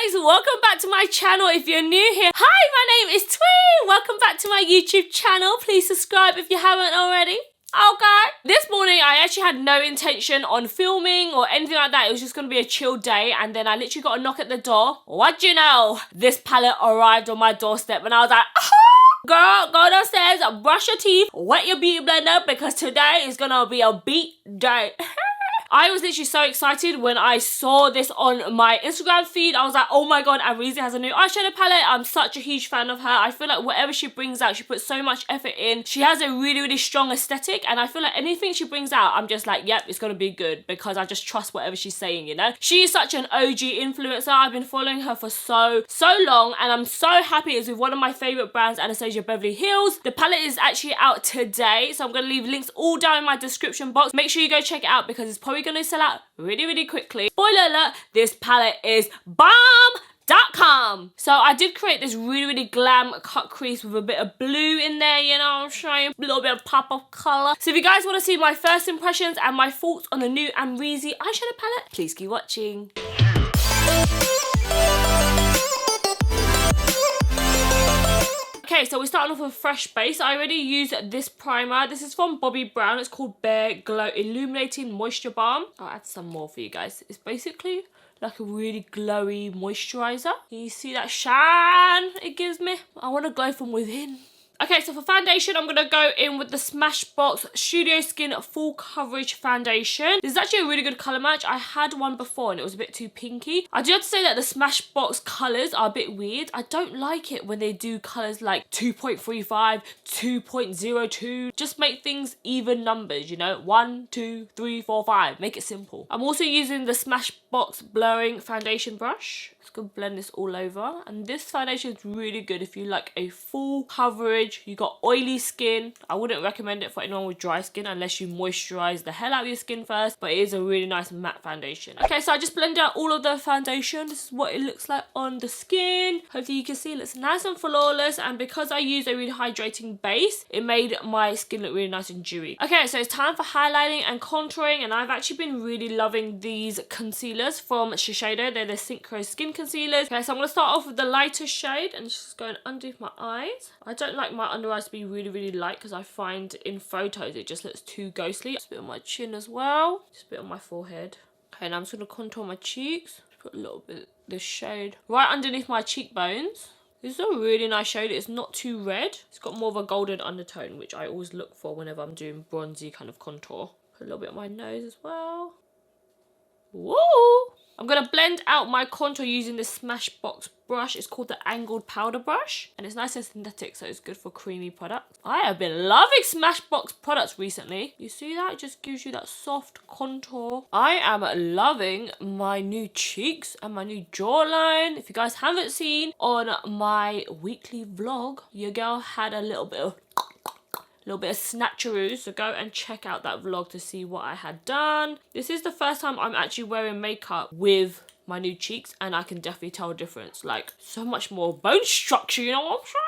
guys, welcome back to my channel. If you're new here, hi, my name is Thuy. Welcome back to my YouTube channel. Please subscribe if you haven't already. Okay. This morning I actually had no intention on filming or anything like that. It was just going to be a chill day, and then I literally got a knock at the door. What do you know? This palette arrived on my doorstep and I was like, girl, go downstairs, brush your teeth, wet your beauty blender, because today is gonna be a beat day. I was literally so excited when I saw this on my Instagram feed. I was like, oh my god, Amrezy has a new eyeshadow palette. I'm such a huge fan of her. I feel like whatever she brings out, she puts so much effort in. She has a really, really strong aesthetic, and I feel like anything she brings out, I'm just like, yep, it's gonna be good, because I just trust whatever she's saying, you know? She is such an OG influencer. I've been following her for so long, and I'm so happy. It's with one of my favorite brands, Anastasia Beverly Hills. The palette is actually out today, so I'm gonna leave links all down in my description box. Make sure you go check it out, because it's probably gonna sell out really, really quickly. Spoiler alert, this palette is Balm.com. So I did create this really, really glam cut crease with a bit of blue in there, you know what I'm showing? A little bit of pop of colour. So if you guys want to see my first impressions and my thoughts on the new Amrezy eyeshadow palette, please keep watching. Okay, so we're starting off with a fresh base. I already used this primer. This is from Bobbi Brown. It's called Bare Glow Illuminating Moisture Balm. I'll add some more for you guys. It's basically like a really glowy moisturizer. Can you see that shine it gives me? I want to glow from within. Okay, so for foundation, I'm going to go in with the SmashBox Studio Skin Full Coverage Foundation. This is actually a really good colour match. I had one before and it was a bit too pinky. I do have to say that the SmashBox colours are a bit weird. I don't like it when they do colours like 2.35, 2.02. Just make things even numbers, you know? 1, 2, 3, 4, 5. Make it simple. I'm also using the SmashBox Blurring Foundation brush. Just gonna blend this all over, and this foundation is really good if you like a full coverage, you got oily skin. I wouldn't recommend it for anyone with dry skin unless you moisturize the hell out of your skin first, but it is a really nice matte foundation. Okay, so I just blended out all of the foundation. This is what it looks like on the skin. Hopefully you can see it looks nice and flawless, and because I used a really hydrating base, it made my skin look really nice and dewy. Okay, so it's time for highlighting and contouring, and I've actually been really loving these concealers from Shiseido. They're the Synchro skin concealers. Okay, so I'm going to start off with the lighter shade and just going underneath my eyes. I don't like my under eyes to be really, really light, because I find in photos it just looks too ghostly. Just a bit on my chin as well. Just a bit on my forehead. Okay, now I'm just going to contour my cheeks. Put a little bit of this shade right underneath my cheekbones. This is a really nice shade. It's not too red. It's got more of a golden undertone, which I always look for whenever I'm doing bronzy kind of contour. Put a little bit on my nose as well. Woo! I'm going to blend out my contour using this SmashBox brush. It's called the Angled Powder Brush, and it's nice and synthetic, so it's good for creamy products. I have been loving SmashBox products recently. You see that? It just gives you that soft contour. I am loving my new cheeks and my new jawline. If you guys haven't seen on my weekly vlog, your girl had a little bit of snatcheroos, so go and check out that vlog to see what I had done. This is the first time I'm actually wearing makeup with my new cheeks, and I can definitely tell a difference. Like, so much more bone structure, you know what I'm saying?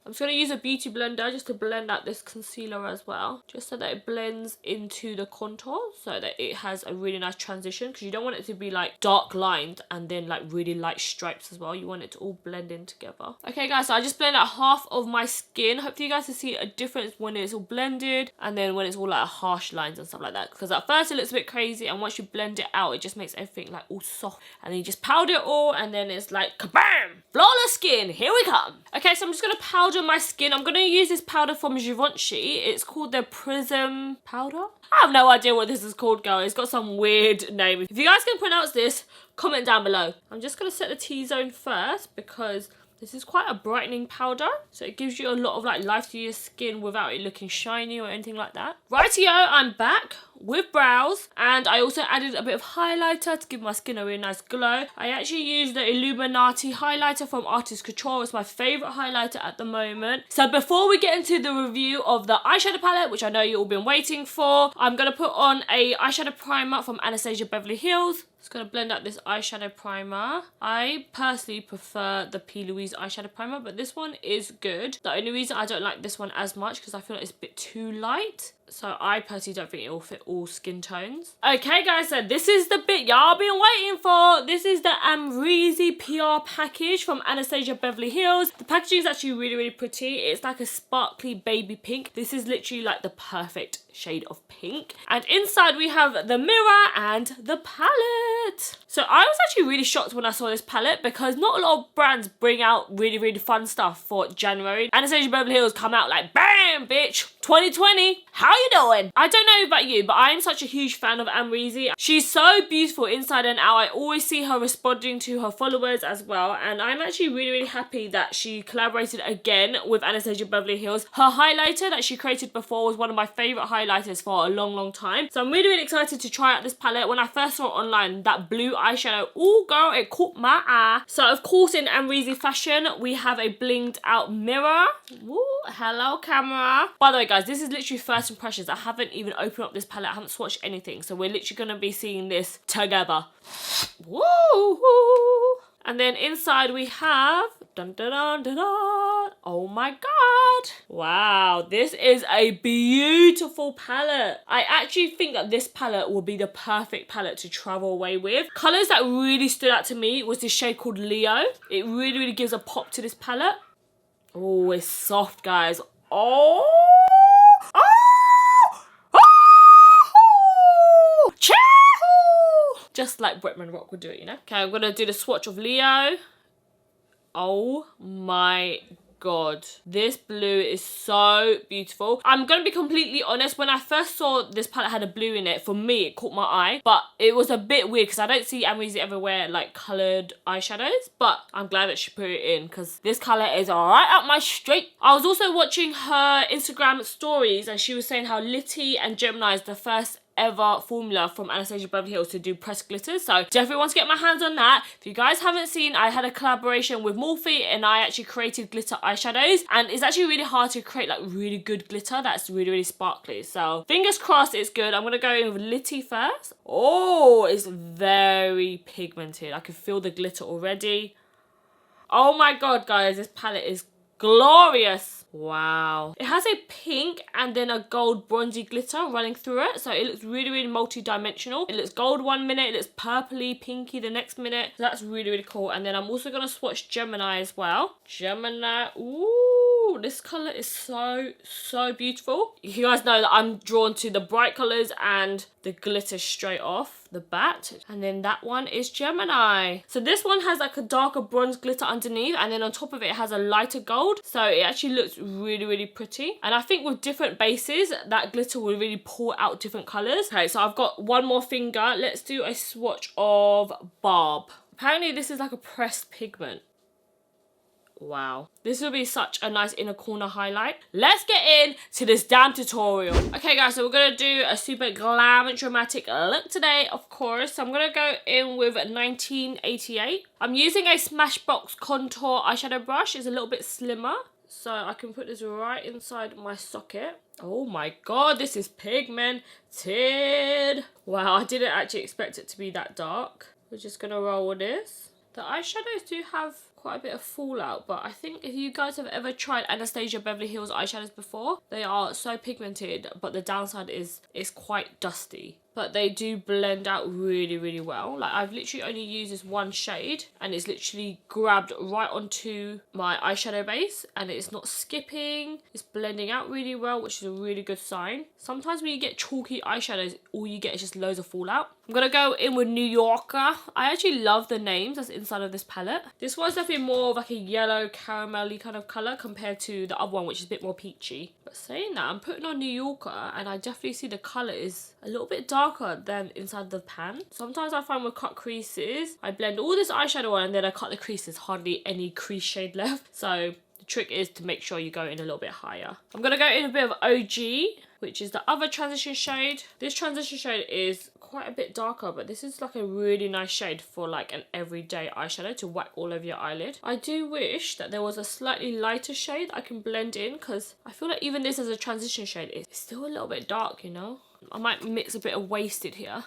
I'm just going to use a beauty blender just to blend out this concealer as well, just so that it blends into the contour, so that it has a really nice transition, because you don't want it to be like dark lined and then like really light stripes as well. You want it to all blend in together. Okay guys, so I just blended out half of my skin. Hopefully you guys can see a difference when it's all blended and then when it's all like harsh lines and stuff like that, because at first it looks a bit crazy, and once you blend it out, it just makes everything like all soft, and then you just powder it all, and then it's like kabam! Flawless skin, here we come. Okay, so I'm just going to powder my skin. I'm going to use this powder from Givenchy. It's called the Prisme powder. I have no idea what this is called, girl. It's got some weird name. If you guys can pronounce this, comment down below. I'm just going to set the T-zone first, because this is quite a brightening powder, so it gives you a lot of like life to your skin without it looking shiny or anything like that. Rightio, I'm back with brows, and I also added a bit of highlighter to give my skin a really nice glow. I actually used the Illuminati highlighter from Artist Couture. It's my favourite highlighter at the moment. So before we get into the review of the eyeshadow palette, which I know you've all been waiting for, I'm going to put on a eyeshadow primer from Anastasia Beverly Hills. Just going to blend out this eyeshadow primer. I personally prefer the P. Louise eyeshadow primer, but this one is good. The only reason I don't like this one as much, because I feel like it's a bit too light. So I personally don't think it will fit all skin tones. Okay guys, so this is the bit y'all been waiting for. This is the Amrezy PR package from Anastasia Beverly Hills. The packaging is actually really, really pretty. It's like a sparkly baby pink. This is literally like the perfect shade of pink. And inside we have the mirror and the palette. So I was actually really shocked when I saw this palette because not a lot of brands bring out really, really fun stuff for January. Anastasia Beverly Hills come out like, bam, bitch, 2020. How you doing? I don't know about you, but I'm such a huge fan of Amrezy. She's so beautiful inside and out. I always see her responding to her followers as well. And I'm actually really, really happy that she collaborated again with Anastasia Beverly Hills. Her highlighter that she created before was one of my favourite highlighters for a long, long time. So I'm really, really excited to try out this palette. When I first saw it online, that blue eyeshadow, oh girl, it caught my eye. So of course in Amrezy fashion, we have a blinged out mirror. Ooh, hello camera. By the way guys, this is literally first impressions. I haven't even opened up this palette. I haven't swatched anything. So we're literally going to be seeing this together. Woo! And then inside we have, dun, dun, dun, dun, dun. Oh my god. Wow, this is a beautiful palette. I actually think that this palette will be the perfect palette to travel away with. Colours that really stood out to me was this shade called Leo. It really, really gives a pop to this palette. Oh, it's soft, guys. Oh! Just like Bretman Rock would do it, you know? Okay, I'm going to do the swatch of Leo. Oh my god. This blue is so beautiful. I'm going to be completely honest. When I first saw this palette had a blue in it, for me, it caught my eye. But it was a bit weird because I don't see Amrezy ever wear like coloured eyeshadows. But I'm glad that she put it in because this colour is right up my street. I was also watching her Instagram stories and she was saying how Litty and Gemini is the first ever formula from Anastasia Beverly Hills to do pressed glitters, so definitely want to get my hands on that. If you guys haven't seen, I had a collaboration with Morphe and I actually created glitter eyeshadows, and it's actually really hard to create like really good glitter that's really, really sparkly, so fingers crossed it's good. I'm gonna go in with Litty first. Oh, it's very pigmented. I can feel the glitter already. Oh my god guys, this palette is glorious. Wow. It has a pink and then a gold bronzy glitter running through it. So it looks really, really multi-dimensional. It looks gold one minute, it looks purpley, pinky the next minute. So that's really, really cool. And then I'm also going to swatch Gemini as well. Gemini, ooh, this colour is so, so beautiful. You guys know that I'm drawn to the bright colours and the glitter straight off the bat. And then that one is Gemini. So this one has like a darker bronze glitter underneath, and then on top of it has a lighter gold. So it actually looks really, really pretty. And I think with different bases, that glitter will really pour out different colours. Okay, so I've got one more finger. Let's do a swatch of Barb. Apparently this is like a pressed pigment. Wow, this will be such a nice inner corner highlight. Let's get into this damn tutorial. Okay guys, so we're gonna do a super glam and dramatic look today, of course. So I'm gonna go in with 1988. I'm using a Smashbox contour eyeshadow brush. It's a little bit slimmer, so I can put this right inside my socket. Oh my god, this is pigmented. Wow, I didn't actually expect it to be that dark. We're just gonna roll with this. The eyeshadows do have quite a bit of fallout, but I think if you guys have ever tried Anastasia Beverly Hills eyeshadows before, they are so pigmented, but the downside is it's quite dusty. But they do blend out really, really well. Like, I've literally only used this one shade and it's literally grabbed right onto my eyeshadow base and it's not skipping. It's blending out really well, which is a really good sign. Sometimes when you get chalky eyeshadows, all you get is just loads of fallout. I'm gonna go in with New Yorker. I actually love the names that's inside of this palette. This one's definitely more of like a yellow caramelly kind of colour compared to the other one, which is a bit more peachy. But saying that, I'm putting on New Yorker and I definitely see the colour is a little bit darker than inside the pan. Sometimes I find with cut creases, I blend all this eyeshadow on and then I cut the creases, hardly any crease shade left. So the trick is to make sure you go in a little bit higher. I'm gonna go in a bit of OG, which is the other transition shade. This transition shade is quite a bit darker, but this is like a really nice shade for like an everyday eyeshadow to whack all over your eyelid. I do wish that there was a slightly lighter shade I can blend in, because I feel like even this as a transition shade is still a little bit dark, you know? I might mix a bit of Wasted here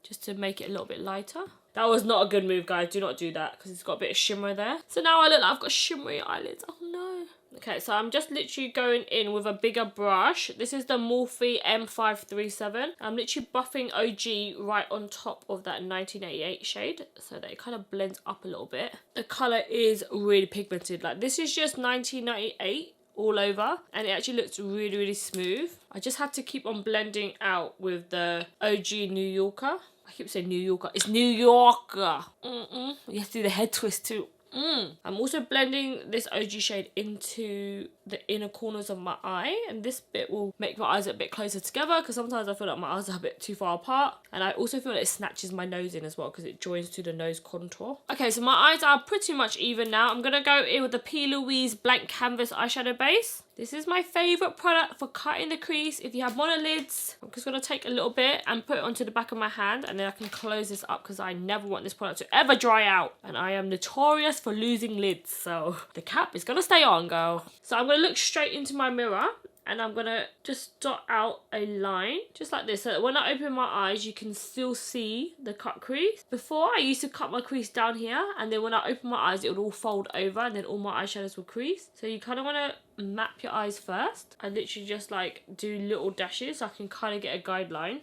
just to make it a little bit lighter. That was not a good move, guys. Do not do that because it's got a bit of shimmer there. So now I look like I've got shimmery eyelids. Oh no. Okay, so I'm just literally going in with a bigger brush. This is the Morphe M537. I'm literally buffing OG right on top of that 1988 shade so that it kind of blends up a little bit. The colour is really pigmented. Like, this is just 1998 all over, and it actually looks really, really smooth. I just had to keep on blending out with the OG New Yorker. I keep saying New Yorker. It's New Yorker. You have to do the head twist too. I'm also blending this OG shade into the inner corners of my eye, and this bit will make my eyes a bit closer together because sometimes I feel like my eyes are a bit too far apart, and I also feel like it snatches my nose in as well because it joins to the nose contour. Okay, so my eyes are pretty much even now. I'm going to go in with the P. Louise Blank Canvas eyeshadow base. This is my favourite product for cutting the crease. If you have monolids, I'm just going to take a little bit and put it onto the back of my hand, and then I can close this up because I never want this product to ever dry out. And I am notorious for losing lids, so the cap is going to stay on, girl. So I'm going to look straight into my mirror, and I'm going to just dot out a line, just like this, so that when I open my eyes, you can still see the cut crease. Before, I used to cut my crease down here, and then when I open my eyes, it would all fold over, and then all my eyeshadows would crease. So you kind of want to map your eyes first. I literally just like do little dashes so I can kind of get a guideline.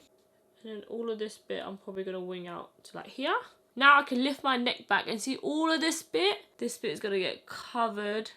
And then all of this bit, I'm probably going to wing out to like here. Now I can lift my neck back and see all of this bit. This bit is going to get covered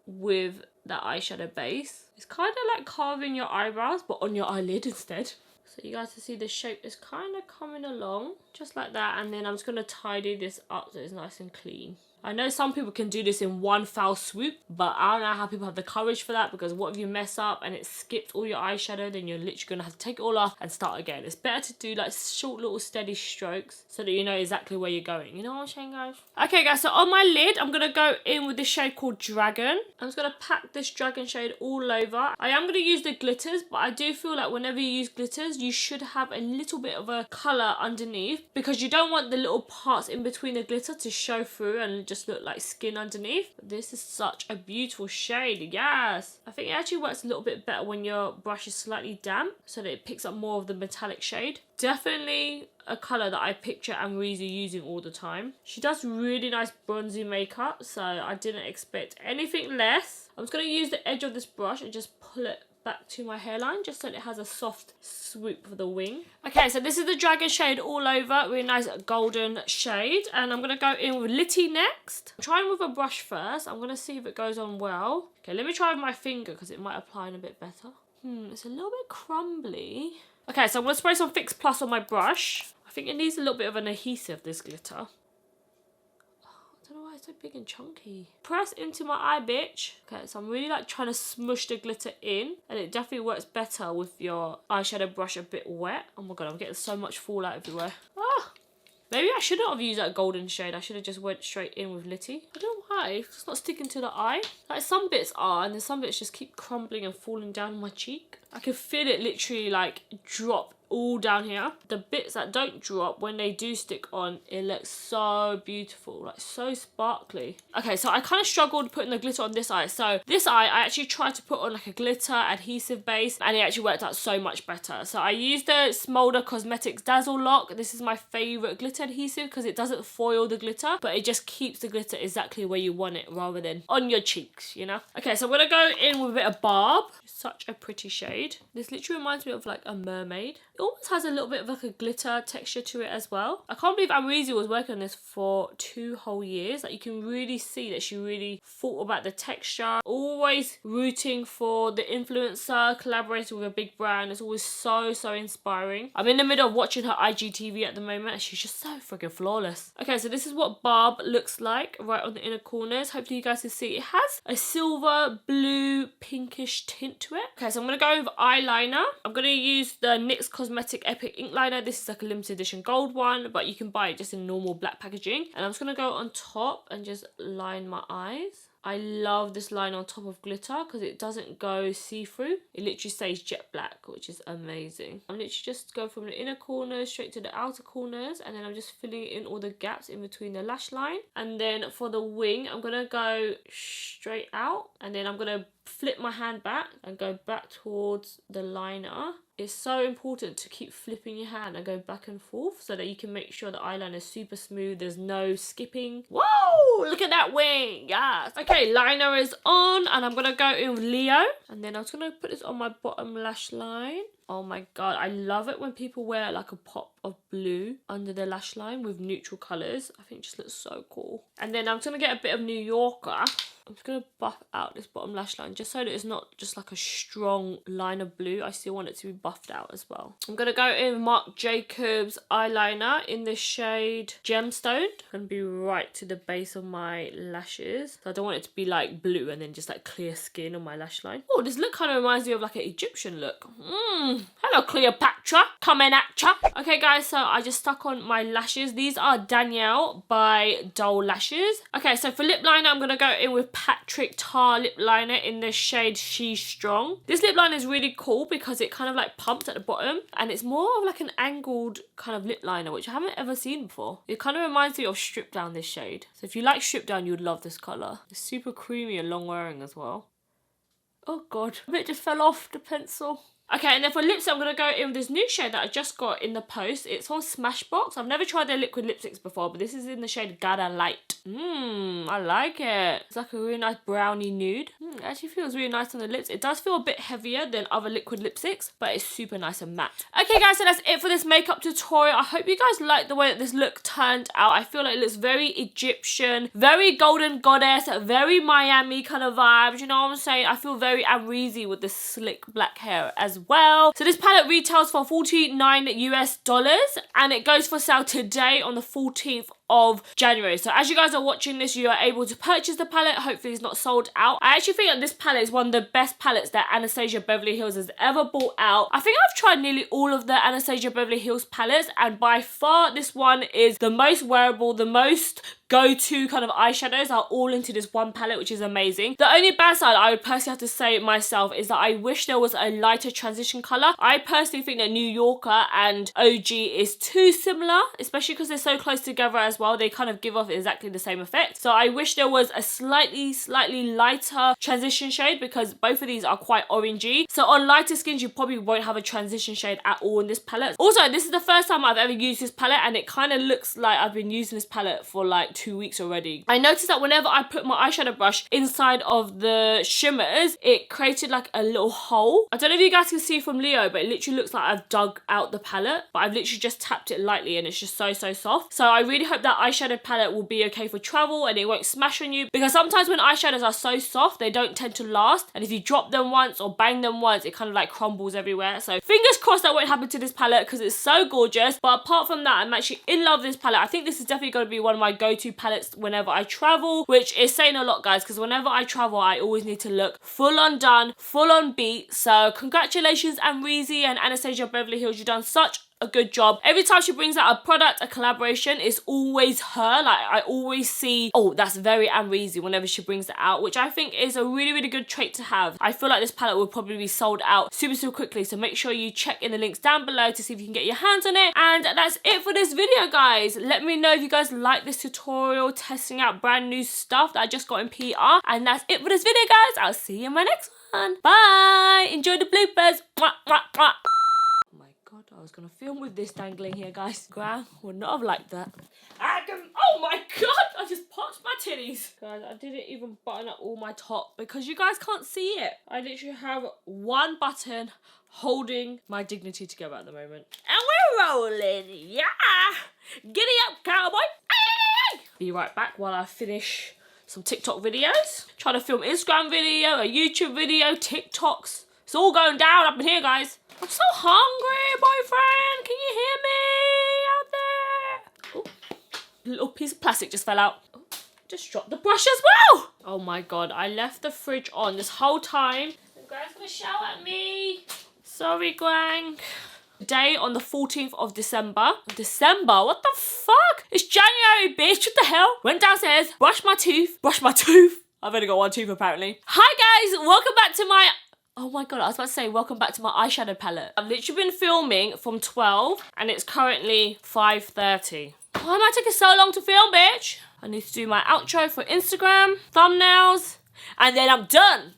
with that eyeshadow base. It's kind of like carving your eyebrows, but on your eyelid instead. So you guys can see the shape is kind of coming along, just like that. And then I'm just going to tidy this up so it's nice and clean. I know some people can do this in one foul swoop, but I don't know how people have the courage for that, because what if you mess up and it skips all your eyeshadow, then you're literally going to have to take it all off and start again. It's better to do like short little steady strokes so that you know exactly where you're going. You know what I'm saying, guys? Okay, guys, so on my lid, I'm going to go in with this shade called Dragon. I'm just going to pack this Dragon shade all over. I am going to use the glitters, but I do feel like whenever you use glitters, you should have a little bit of a colour underneath, because you don't want the little parts in between the glitter to show through and just look like skin underneath. But this is such a beautiful shade. Yes, I think it actually works a little bit better when your brush is slightly damp, so that it picks up more of the metallic shade. Definitely a colour that I picture Amrezy using all the time. She does really nice bronzy makeup, so I didn't expect anything less. I'm just going to use the edge of this brush and just pull it back to my hairline, just so it has a soft swoop for the wing. Okay, so this is the Dragon shade all over, really nice golden shade, and I'm going to go in with Litty next. I'm trying with a brush first. I'm going to see if it goes on well. Okay, let me try with my finger because it might apply in a bit better. It's a little bit crumbly. Okay, so I'm going to spray some Fix Plus on my brush. I think it needs a little bit of an adhesive, this glitter. It's so big and chunky. Press into my eye, bitch. Okay, so I'm really like trying to smush the glitter in, and it definitely works better with your eyeshadow brush a bit wet. Oh my god, I'm getting so much fallout everywhere. Maybe I shouldn't have used that golden shade. I should have just went straight in with Litty. I don't know why. It's just not sticking to the eye. Like, some bits are, and then some bits just keep crumbling and falling down my cheek. I can feel it literally like drop all down here. The bits that don't drop, when they do stick on, it looks so beautiful, like so sparkly. Okay, so I kind of struggled putting the glitter on this eye. So this eye, I actually tried to put on like a glitter adhesive base, and it actually worked out so much better. So I used the Smolder Cosmetics Dazzle Lock. This is my favourite glitter adhesive because it doesn't foil the glitter, but it just keeps the glitter exactly where you want it rather than on your cheeks, you know? Okay, so I'm gonna go in with a bit of Barb. Such a pretty shade. This literally reminds me of like a mermaid. It almost has a little bit of like a glitter texture to it as well. I can't believe Amrezy was working on this for 2 whole years. Like, you can really see that she really thought about the texture. Always rooting for the influencer, collaborating with a big brand. It's always so, so inspiring. I'm in the middle of watching her IGTV at the moment, and she's just so freaking flawless. Okay, so this is what Barb looks like right on the inner corners. Hopefully you guys can see. It has a silver, blue, pinkish tint to it. Okay, so I'm going to go with eyeliner. I'm going to use the NYX Cosmetic Epic Ink Liner. This is like a limited edition gold one, but you can buy it just in normal black packaging. And I'm just going to go on top and just line my eyes. I love this line on top of glitter because it doesn't go see-through. It literally stays jet black, which is amazing. I'm literally just going from the inner corners straight to the outer corners, and then I'm just filling in all the gaps in between the lash line. And then for the wing, I'm going to go straight out, and then I'm going to flip my hand back and go back towards the liner It's so important to keep flipping your hand and go back and forth so that you can make sure the eyeliner is super smooth. There's no skipping. Whoa! Look at that wing. Yes. Okay, liner is on and I'm going to go in with Leo. And then I'm just going to put this on my bottom lash line. Oh my god, I love it when people wear like a pop of blue under their lash line with neutral colours. I think it just looks so cool. And then I'm just going to get a bit of New Yorker. I'm just going to buff out this bottom lash line just so that it's not just like a strong line of blue. I still want it to be buffed out as well. I'm going to go in with Marc Jacobs eyeliner in the shade Gemstone. Going to be right to the base of my lashes. So I don't want it to be like blue and then just like clear skin on my lash line. Oh, this look kind of reminds me of like an Egyptian look. Hello Cleopatra, coming at ya. Okay guys, so I just stuck on my lashes. These are Danielle by Dull Lashes. Okay, so for lip liner, I'm going to go in with Patrick Tar lip liner in the shade She's Strong. This lip liner is really cool because it kind of like pumps at the bottom and it's more of like an angled kind of lip liner, which I haven't ever seen before. It kind of reminds me of Strip Down, this shade. So if you like Strip Down, you'd love this colour. It's super creamy and long wearing as well. Oh god, a bit just fell off the pencil. Okay, and then for lipstick, I'm going to go in with this new shade that I just got in the post. It's on Smashbox. I've never tried their liquid lipsticks before, but this is in the shade Gotta Light. I like it. It's like a really nice brownie nude. It actually feels really nice on the lips. It does feel a bit heavier than other liquid lipsticks, but it's super nice and matte. Okay, guys, so that's it for this makeup tutorial. I hope you guys like the way that this look turned out. I feel like it looks very Egyptian, very golden goddess, very Miami kind of vibes. You know what I'm saying? I feel very Amrezy with this slick black hair as well. So this palette retails for $49 US, and it goes for sale today on the 14th of January. So as you guys are watching this, you are able to purchase the palette. Hopefully it's not sold out. I actually think that this palette is one of the best palettes that Anastasia Beverly Hills has ever brought out. I think I've tried nearly all of the Anastasia Beverly Hills palettes, and by far this one is the most wearable, the most go-to kind of eyeshadows are all into this one palette, which is amazing. The only bad side I would personally have to say myself is that I wish there was a lighter transition colour. I personally think that New Yorker and OG is too similar, especially because they're so close together as well. They kind of give off exactly the same effect. So I wish there was a slightly lighter transition shade, because both of these are quite orangey. So on lighter skins, you probably won't have a transition shade at all in this palette. Also, this is the first time I've ever used this palette, and it kind of looks like I've been using this palette for like 2 weeks already. I noticed that whenever I put my eyeshadow brush inside of the shimmers, it created like a little hole. I don't know if you guys can see from Leo, but it literally looks like I've dug out the palette, but I've literally just tapped it lightly and it's just so soft. So I really hope that eyeshadow palette will be okay for travel and it won't smash on you, because sometimes when eyeshadows are so soft, they don't tend to last, and if you drop them once or bang them once, it kind of like crumbles everywhere. So fingers crossed that won't happen to this palette, because it's so gorgeous. But apart from that, I'm actually in love with this palette. I think this is definitely going to be one of my go-to palettes whenever I travel, which is saying a lot, guys, because whenever I travel, I always need to look full on done, full on beat. So congratulations, Amrezy and Anastasia Beverly Hills. You've done such a good job. Every time she brings out a product, a collaboration, it's always her. Like, I always see, oh, that's very Amrezy whenever she brings it out, which I think is a really good trait to have. I feel like this palette will probably be sold out super quickly, so make sure you check in the links down below to see if you can get your hands on it. And that's it for this video, guys. Let me know if you guys like this tutorial testing out brand new stuff that I just got in PR. And that's it for this video, guys. I'll see you in my next one. Bye. Enjoy the bloopers. Mwah, mwah, mwah. God, I was gonna film with this dangling here, guys. Gran would not have liked that. Oh my god, I just popped my titties. Guys, I didn't even button up all my top because you guys can't see it. I literally have one button holding my dignity together at the moment. And we're rolling, yeah! Giddy up, cowboy! Be right back while I finish some TikTok videos. Try to film Instagram video, a YouTube video, TikToks. It's all going down up in here, guys. I'm so hungry, boyfriend. Can you hear me out there? Ooh, a little piece of plastic just fell out. Oh, just dropped the brush as well. Oh my god, I left the fridge on this whole time. The Grang's gonna shout at me. Sorry, Grang. Today on the 14th of December. December? What the fuck? It's January, bitch. What the hell? Went downstairs, brushed my tooth. I've only got one tooth apparently. Hi guys, welcome back to my... Oh my god, I was about to say welcome back to my eyeshadow palette. I've literally been filming from 12 and it's currently 5:30. Why am I taking so long to film, bitch? I need to do my outro for Instagram, thumbnails, and then I'm done.